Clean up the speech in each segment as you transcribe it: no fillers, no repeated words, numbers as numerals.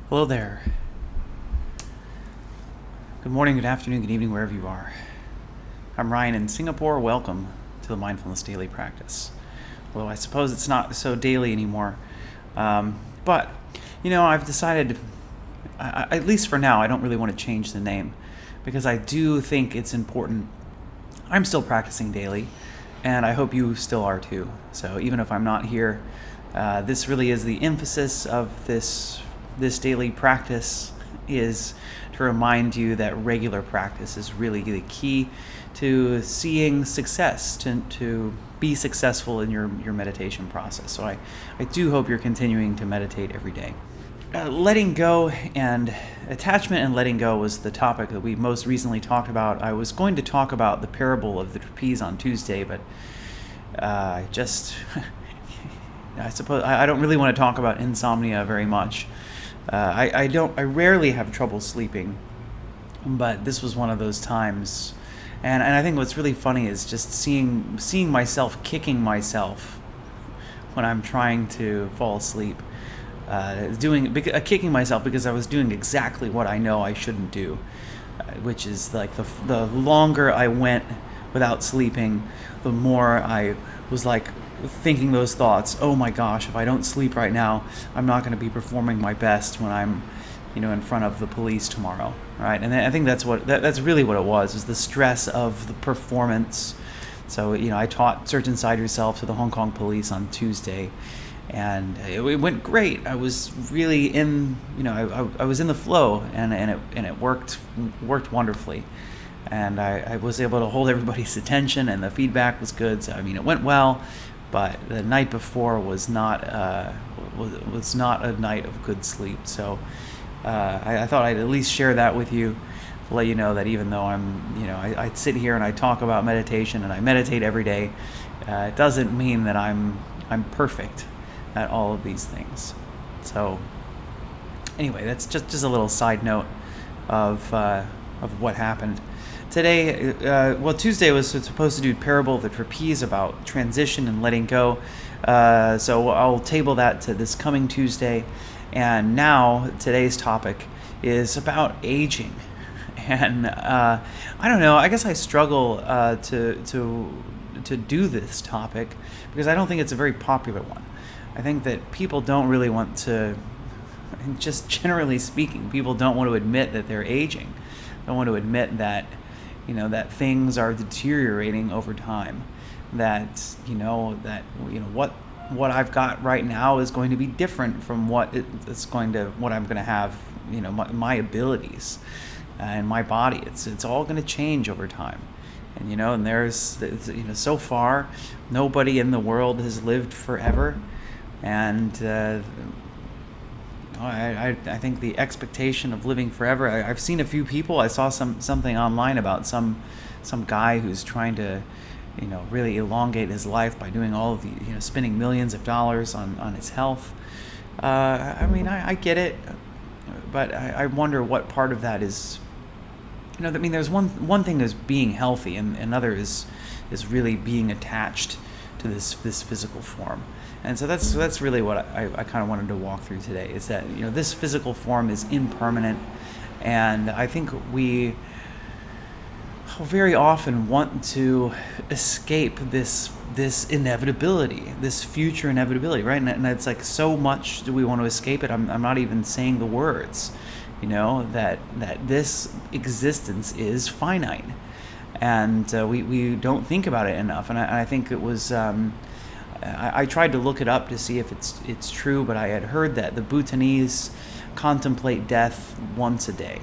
Hello there. Good morning, good afternoon, good evening, wherever you are. I'm Ryan in Singapore. Welcome to the Mindfulness Daily Practice. Although I suppose it's not so daily anymore. But, I've decided, at least for now, I don't really want to change the name because I do think it's important. I'm still practicing daily, and I hope you still are too. So even if I'm not here, this really is the emphasis of this daily practice is to remind you that regular practice is really the key to seeing success, to be successful in your meditation process. So I do hope you're continuing to meditate every day. Letting go and attachment and letting go was the topic that we most recently talked about. I was going to talk about the parable of the trapeze on Tuesday, but I suppose I don't really want to talk about insomnia very much. I rarely have trouble sleeping, but this was one of those times. And I think what's really funny is just seeing myself kicking myself when I'm trying to fall asleep. Kicking myself because I was doing exactly what I know I shouldn't do, which is like the longer I went without sleeping, the more I was like thinking those thoughts. Oh my gosh, if I don't sleep right now, I'm not going to be performing my best when I'm, in front of the police tomorrow, right? And I think that's really what it was the stress of the performance. So, I taught Search Inside Yourself to the Hong Kong police on Tuesday, and it went great. I was really in, I was in the flow, and it worked wonderfully. And I was able to hold everybody's attention, and the feedback was good. So, it went well, but the night before was not a night of good sleep. So I thought I'd at least share that with you, to let you know that even though I sit here and I talk about meditation and I meditate every day, it doesn't mean that I'm perfect at all of these things. So anyway, that's just a little side note of what happened. Today, Tuesday was supposed to do parable of the trapeze about transition and letting go. So I'll table that to this coming Tuesday. And now today's topic is about aging. And I don't know, I guess I struggle to do this topic because I don't think it's a very popular one. I think that people don't really want to, just generally speaking, people don't want to admit that they're aging. Don't want to admit that that things are deteriorating over time, that what I've got right now is going to be different from what I'm going to have, my abilities and my body. It's all going to change over time. And there's so far nobody in the world has lived forever, and I think the expectation of living forever. I've seen a few people. I saw something online about some guy who's trying to, really elongate his life by doing all of the, spending millions of dollars on his health. I get it, but I wonder what part of that is. There's one thing is being healthy, and another is really being attached to this physical form. And so that's really what I kind of wanted to walk through today, is that this physical form is impermanent, and I think we very often want to escape this inevitability, this future inevitability, right? And it's like, so much do we want to escape it. I'm not even saying the words, that this existence is finite, and we don't think about it enough. And I think it was. I tried to look it up to see if it's true, but I had heard that the Bhutanese contemplate death once a day,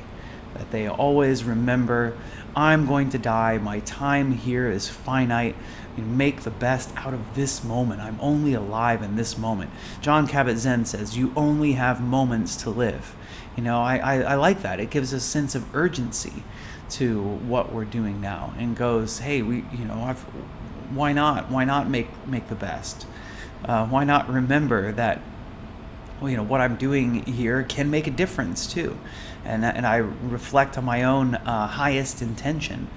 that they always remember, I'm going to die, my time here is finite, make the best out of this moment, I'm only alive in this moment. Jon Kabat-Zinn says, you only have moments to live. I like that. It gives a sense of urgency to what we're doing now, and goes, hey, why not make the best? Why not remember that what I'm doing here can make a difference too, and I reflect on my own highest intention,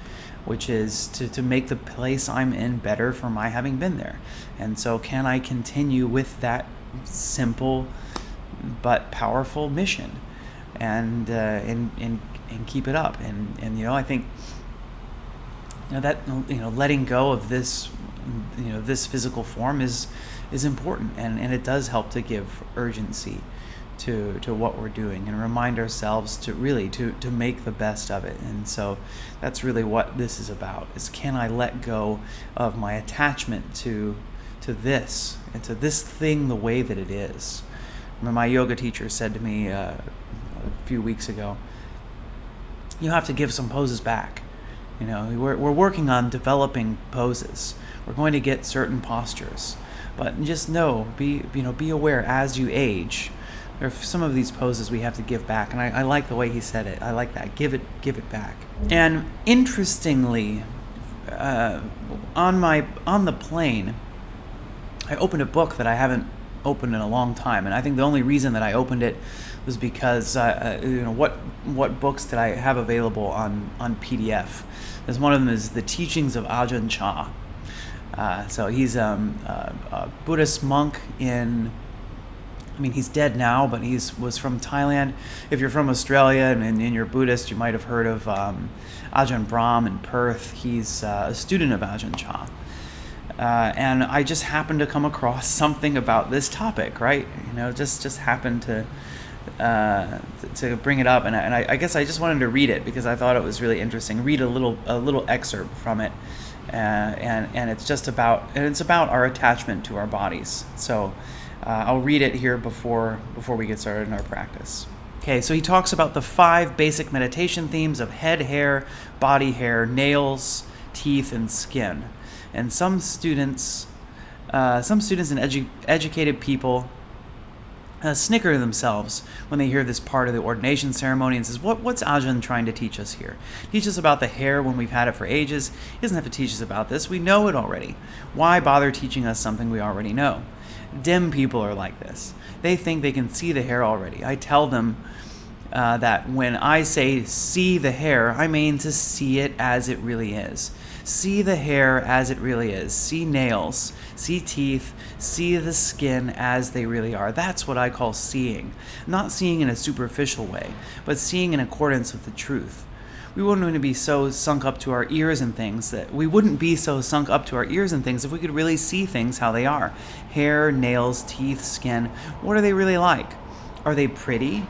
which is to make the place I'm in better for my having been there. And so can I continue with that simple but powerful mission? and keep it up. And I think that letting go of this this physical form is important, and it does help to give urgency to what we're doing and remind ourselves to really to make the best of it. And so that's really what this is about, is can I let go of my attachment to this and to this thing the way that it is. My yoga teacher said to me a few weeks ago, you have to give some poses back. We're working on developing poses. We're going to get certain postures, but just be aware as you age. There are some of these poses we have to give back, and I like the way he said it. I like that. Give it back. And interestingly, on the plane, I opened a book that I haven't opened in a long time, and I think the only reason that I opened it was because what books did I have available on PDF? As one of them is The Teachings of Ajahn Chah. So he's a Buddhist monk he's dead now, but was from Thailand. If you're from Australia and you're Buddhist, you might have heard of Ajahn Brahm in Perth. He's a student of Ajahn Chah. And I just happened to come across something about this topic, right? Just happened to bring it up, and I guess I just wanted to read it because I thought it was really interesting. Read a little excerpt from it, and it's about our attachment to our bodies. So I'll read it here before we get started in our practice. Okay, so he talks about the 5 basic meditation themes of head hair, body hair, nails, teeth, and skin. And some students and educated people snicker themselves when they hear this part of the ordination ceremony and says, what's Ajahn trying to teach us here? Teach us about the hair when we've had it for ages. He doesn't have to teach us about this. We know it already. Why bother teaching us something we already know? Dim people are like this. They think they can see the hair already. I tell them that when I say see the hair, I mean to see it as it really is. See the hair as it really is. See nails, see teeth, see the skin as they really are. That's what I call seeing. Not seeing in a superficial way, but seeing in accordance with the truth. We wouldn't be so sunk up to our ears and things if we could really see things how they are. Hair, nails, teeth, skin. What are they really like? Are they pretty?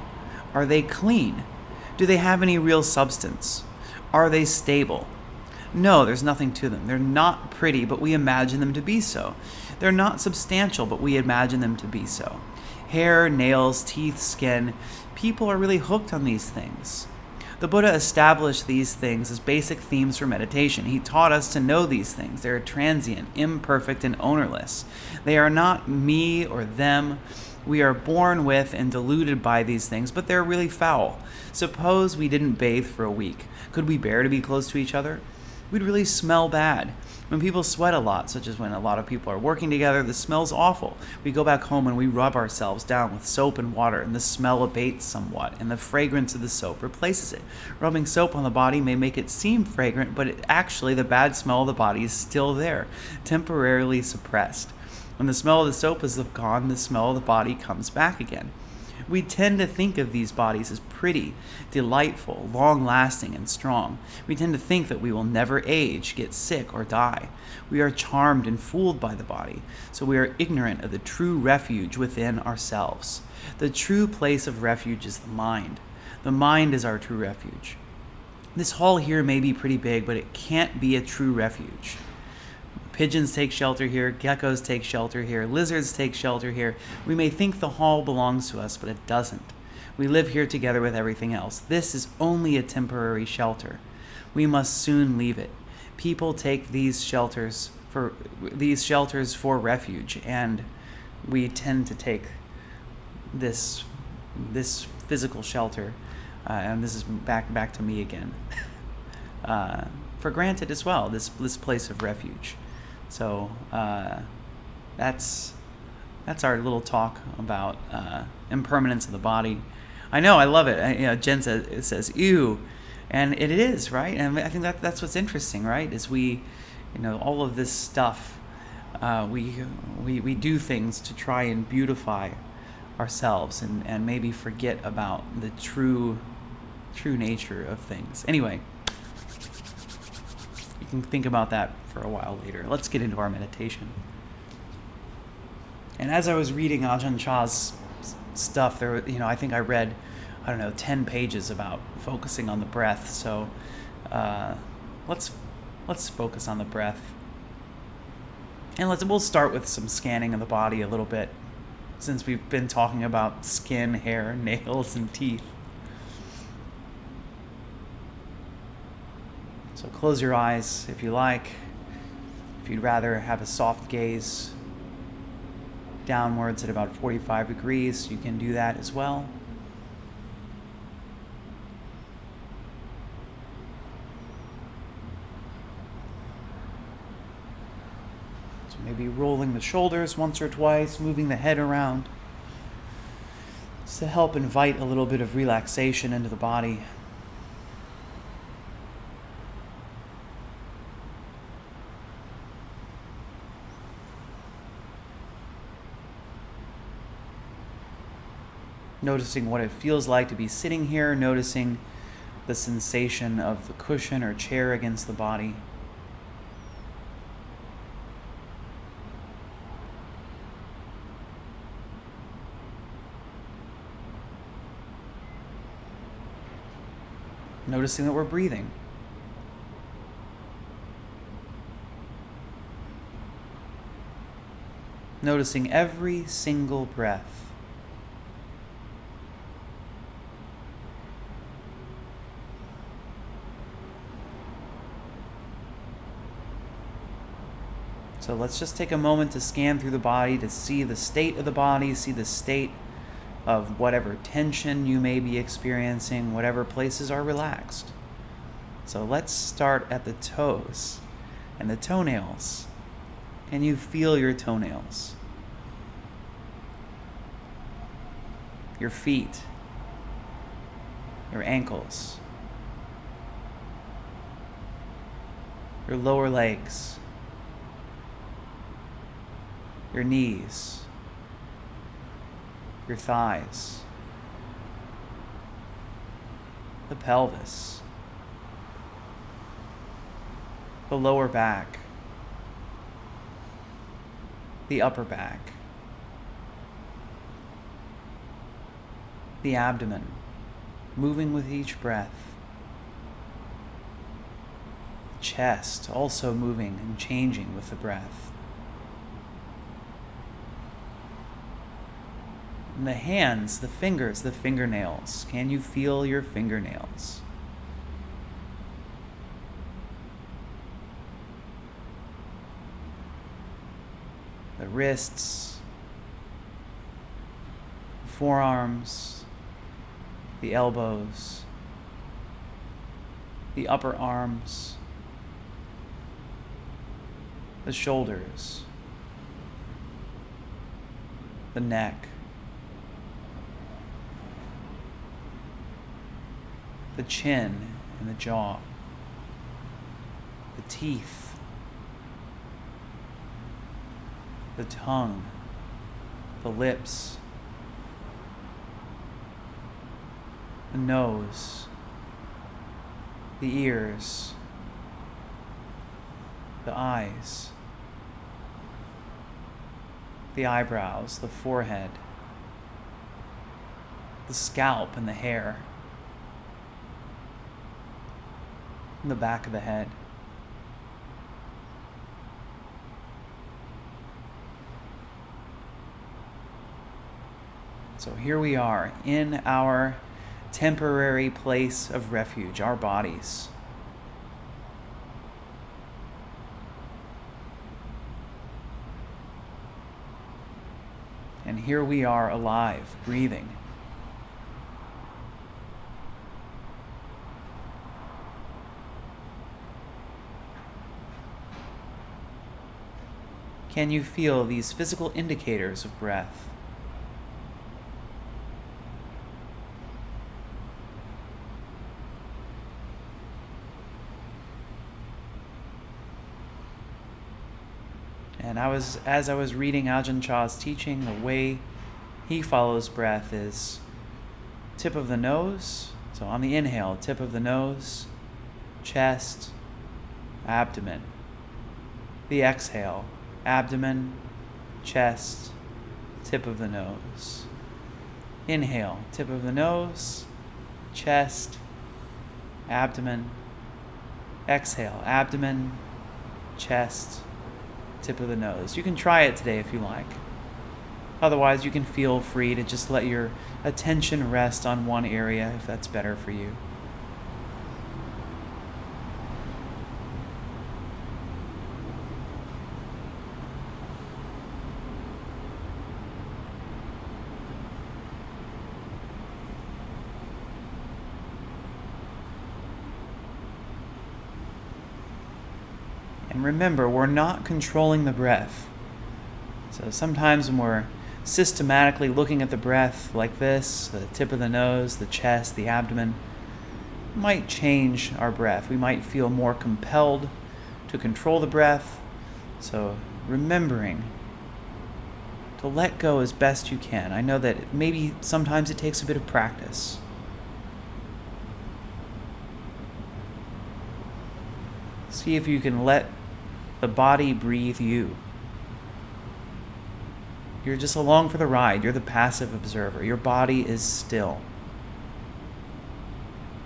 Are they clean? Do they have any real substance? Are they stable? No, there's nothing to them. They're not pretty, but we imagine them to be so. They're not substantial, but we imagine them to be so. Hair, nails, teeth, skin. People are really hooked on these things. The Buddha established these things as basic themes for meditation. He taught us to know these things. They're transient, imperfect, and ownerless. They are not me or them. We are born with and deluded by these things, but they're really foul. Suppose we didn't bathe for a week. Could we bear to be close to each other? We'd really smell bad. When people sweat a lot, such as when a lot of people are working together, the smell's awful. We go back home and we rub ourselves down with soap and water, and the smell abates somewhat, and the fragrance of the soap replaces it. Rubbing soap on the body may make it seem fragrant, but actually the bad smell of the body is still there, temporarily suppressed. When the smell of the soap is gone, the smell of the body comes back again. We tend to think of these bodies as pretty, delightful, long-lasting, and strong. We tend to think that we will never age, get sick, or die. We are charmed and fooled by the body, so we are ignorant of the true refuge within ourselves. The true place of refuge is the mind. The mind is our true refuge. This hall here may be pretty big, but it can't be a true refuge. Pigeons take shelter here, geckos take shelter here, lizards take shelter here. We may think the hall belongs to us, but it doesn't. We live here together with everything else. This is only a temporary shelter. We must soon leave it. People take these shelters for refuge, and we tend to take this physical shelter, and this is back to me again, for granted as well. This place of refuge. So that's our little talk about impermanence of the body. I know, I love it. Jen says ew, and it is, right? And I think that's what's interesting, right? Is we, all of this stuff, we do things to try and beautify ourselves and maybe forget about the true nature of things. Anyway, you can think about that for a while later. Let's get into our meditation. And as I was reading Ajahn Chah's stuff, there, I think I read, 10 pages about focusing on the breath. So let's focus on the breath. And we'll start with some scanning of the body a little bit, since we've been talking about skin, hair, nails, and teeth. So close your eyes if you like. If you'd rather have a soft gaze downwards at about 45 degrees, you can do that as well. So maybe rolling the shoulders once or twice, moving the head around, just to help invite a little bit of relaxation into the body. Noticing what it feels like to be sitting here, noticing the sensation of the cushion or chair against the body. Noticing that we're breathing. Noticing every single breath. So let's just take a moment to scan through the body to see the state of the body, see the state of whatever tension you may be experiencing, whatever places are relaxed. So let's start at the toes and the toenails. Can you feel your toenails? Your feet, your ankles, your lower legs, your knees, your thighs, the pelvis, the lower back, the upper back, the abdomen, moving with each breath, the chest also moving and changing with the breath. And the hands, the fingers, the fingernails. Can you feel your fingernails? The wrists, the forearms, the elbows, the upper arms, the shoulders, the neck, the chin and the jaw, the teeth, the tongue, the lips, the nose, the ears, the eyes, the eyebrows, the forehead, the scalp and the hair, and the back of the head. So here we are in our temporary place of refuge, our bodies. And here we are alive, breathing. Can you feel these physical indicators of breath? And as I was reading Ajahn Chah's teaching, the way He follows breath is tip of the nose. So on the inhale, tip of the nose, chest, abdomen. The exhale, abdomen, chest, tip of the nose. Inhale, tip of the nose, chest, abdomen. Exhale, abdomen, chest, tip of the nose. You can try it today if you like. Otherwise, you can feel free to just let your attention rest on one area if that's better for you. And remember, we're not controlling the breath. So sometimes when we're systematically looking at the breath like this, the tip of the nose, the chest, the abdomen, it might change our breath. We might feel more compelled to control the breath. So remembering to let go as best you can. I know that maybe sometimes it takes a bit of practice. See if you can let the body breathe you. You're just along for the ride. You're the passive observer. Your body is still.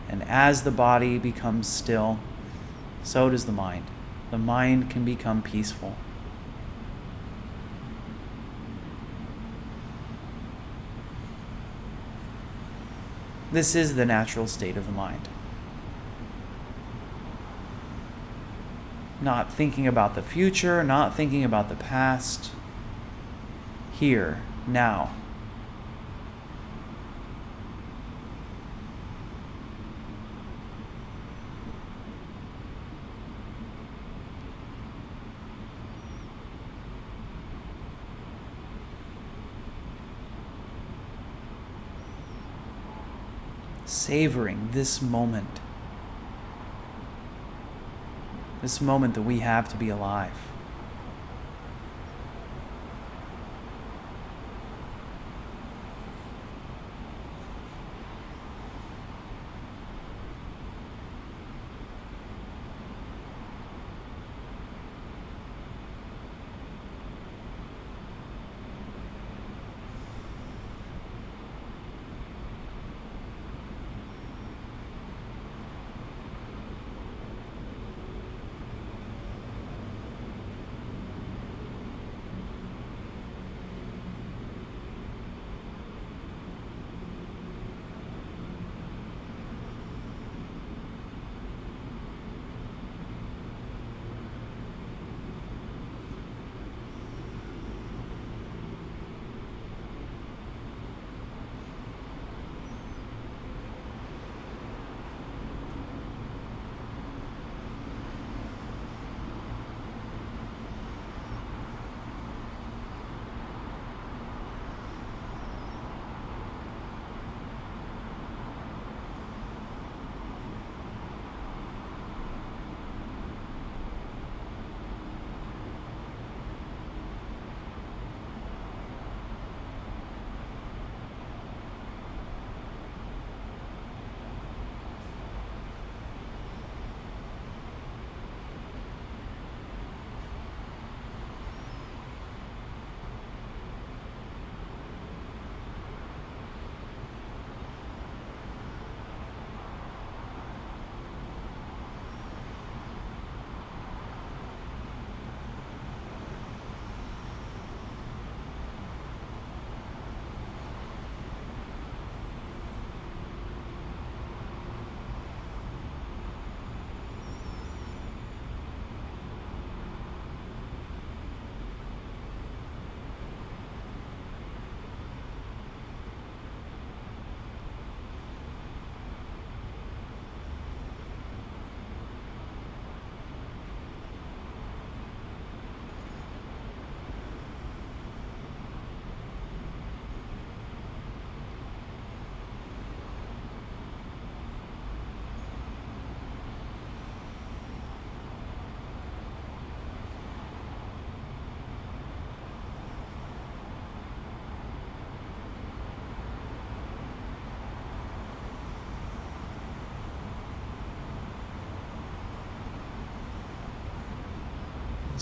And as the body becomes still, so does the mind. The mind can become peaceful. This is the natural state of the mind. Not thinking about the future, not thinking about the past. Here, now. Savoring this moment. This moment that we have to be alive.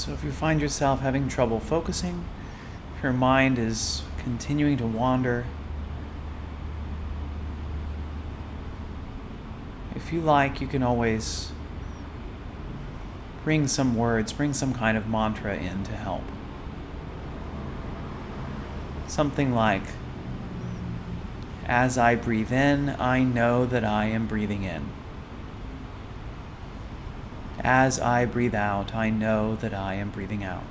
So if you find yourself having trouble focusing, if your mind is continuing to wander, if you like, you can always bring some words, bring some kind of mantra in to help. Something like, as I breathe in, I know that I am breathing in. As I breathe out, I know that I am breathing out.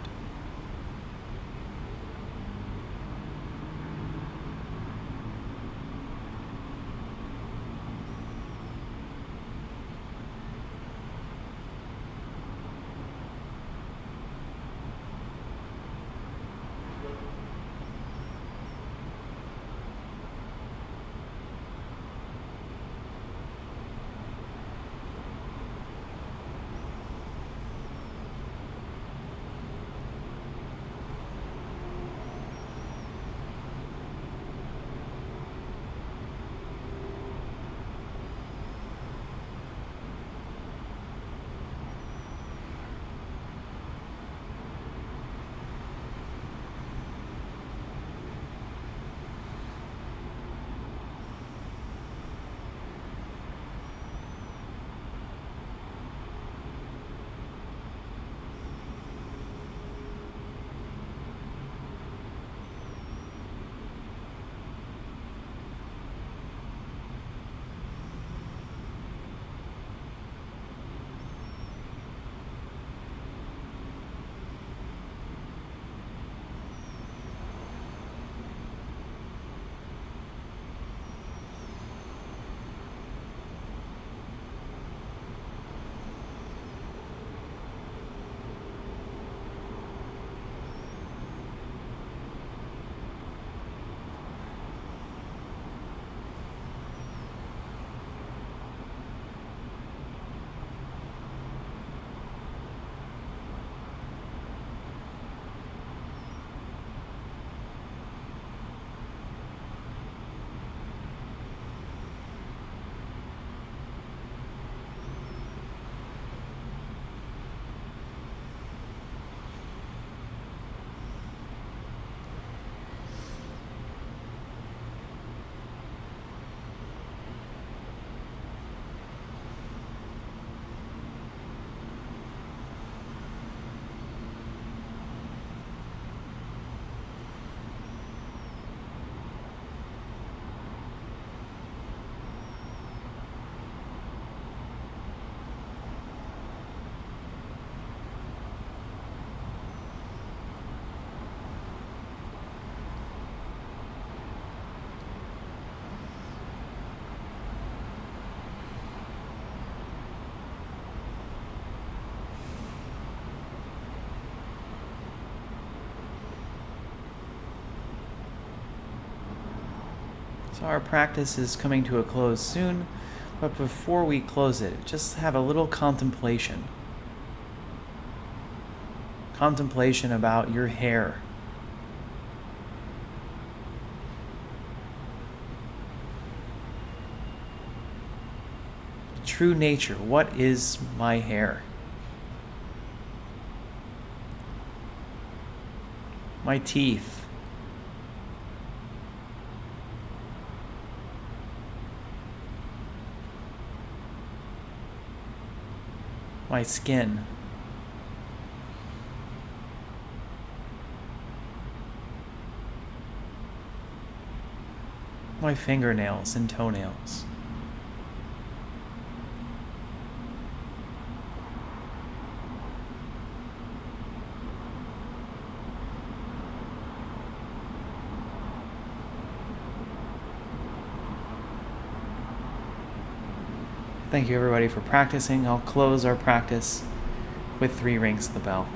So our practice is coming to a close soon, but before we close it, just have a little contemplation. Contemplation about your hair. True nature, what is my hair? My teeth. My skin. My fingernails and toenails. Thank you everybody for practicing. I'll close our practice with 3 rings of the bell.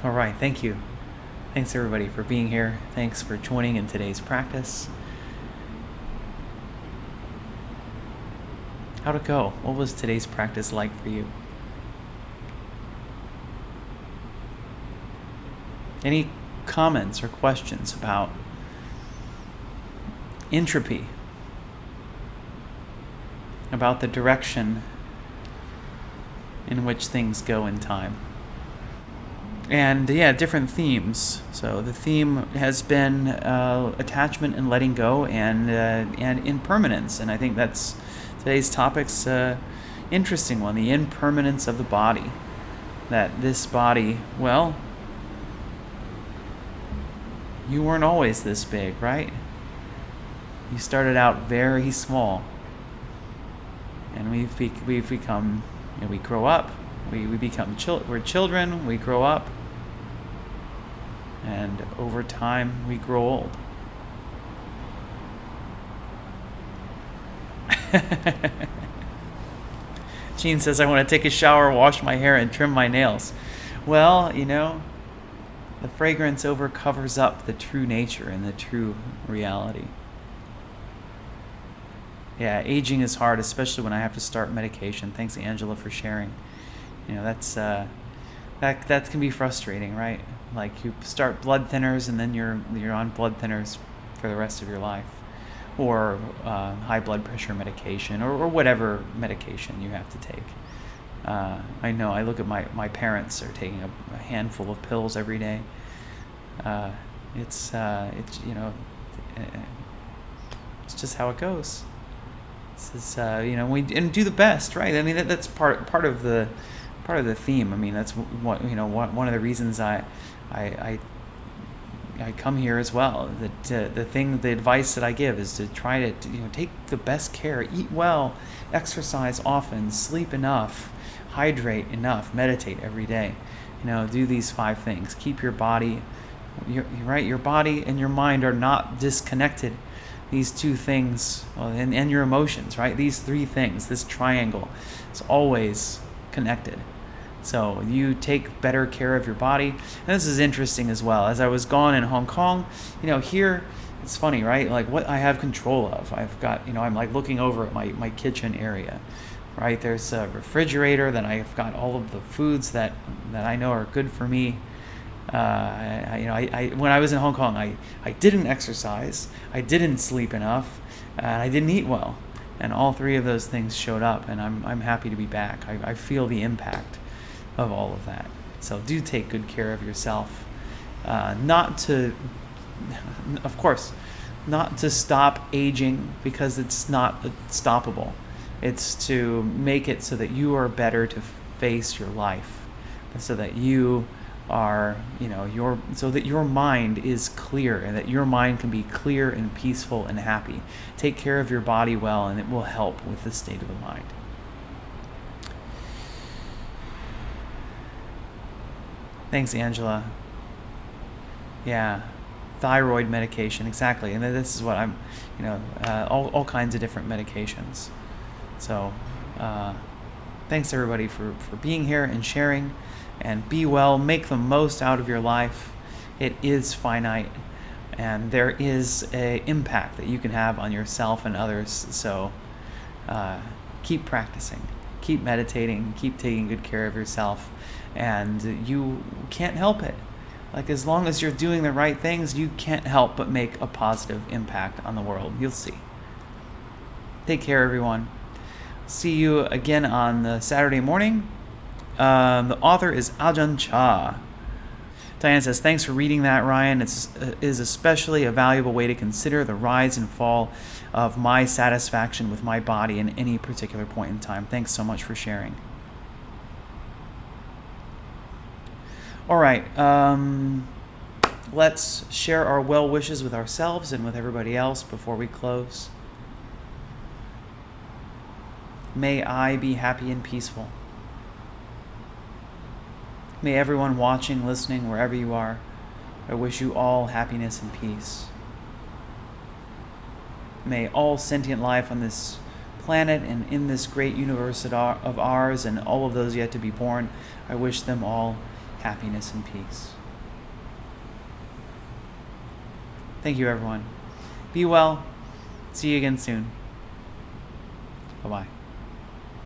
All right, thank you. Thanks everybody for being here. Thanks for joining in today's practice. How'd it go? What was today's practice like for you? Any comments or questions about entropy? About the direction in which things go in time? And different themes. So the theme has been attachment and letting go, and impermanence. And I think that's today's topic's interesting one, the impermanence of the body. That this body, well, you weren't always this big, right? You started out very small. And we've become, we grow up, we become we're children, we grow up, and over time we grow old. Jean says, I want to take a shower, wash my hair, and trim my nails. Well, the fragrance covers up the true nature and the true reality. Yeah, aging is hard, especially when I have to start medication. Thanks, Angela, for sharing. That's that can be frustrating, right? Like you start blood thinners and then you're on blood thinners for the rest of your life, or high blood pressure medication, or whatever medication you have to take. I know. I look at my parents are taking a handful of pills every day. It's just how it goes. This is we do the best, right? I mean that's part of the theme. I mean that's what one of the reasons I come here as well. That the advice that I give is to try to take the best care, eat well, exercise often, sleep enough, hydrate enough, meditate every day. Do these 5 things. Keep your body, your body and your mind are not disconnected. These 2 things, and your emotions, right? These 3 things, this triangle, is always connected. So you take better care of your body. And this is interesting as well. As I was gone in Hong Kong, here, it's funny, right? Like what I have control of. I've got, I'm like looking over at my kitchen area, right? There's a refrigerator that I've got all of the foods that I know are good for me. When I was in Hong Kong, I didn't exercise, I didn't sleep enough, and I didn't eat well. And all 3 of those things showed up, and I'm happy to be back. I feel the impact of all of that. So do take good care of yourself. Not to stop aging, because it's not stoppable. It's to make it so that you are better to face your life, so that you are, so that your mind is clear, and that your mind can be clear and peaceful and happy. Take care of your body well, and it will help with the state of the mind. Thanks, Angela. Yeah, thyroid medication, exactly. And this is what I'm, all kinds of different medications. So, thanks everybody for being here and sharing. And be well, make the most out of your life. It is finite, and there is an impact that you can have on yourself and others. So keep practicing, keep meditating, keep taking good care of yourself, and you can't help it. Like, as long as you're doing the right things, you can't help but make a positive impact on the world. You'll see. Take care, everyone. See you again on the Saturday morning. The author is Ajahn Chah. Diane says, thanks for reading that, Ryan. It is especially a valuable way to consider the rise and fall of my satisfaction with my body in any particular point in time. Thanks so much for sharing. All right, let's share our well wishes with ourselves and with everybody else before we close. May I be happy and peaceful. May everyone watching, listening, wherever you are, I wish you all happiness and peace. May all sentient life on this planet and in this great universe of ours, and all of those yet to be born, I wish them all happiness and peace. Thank you, everyone. Be well. See you again soon. Bye-bye.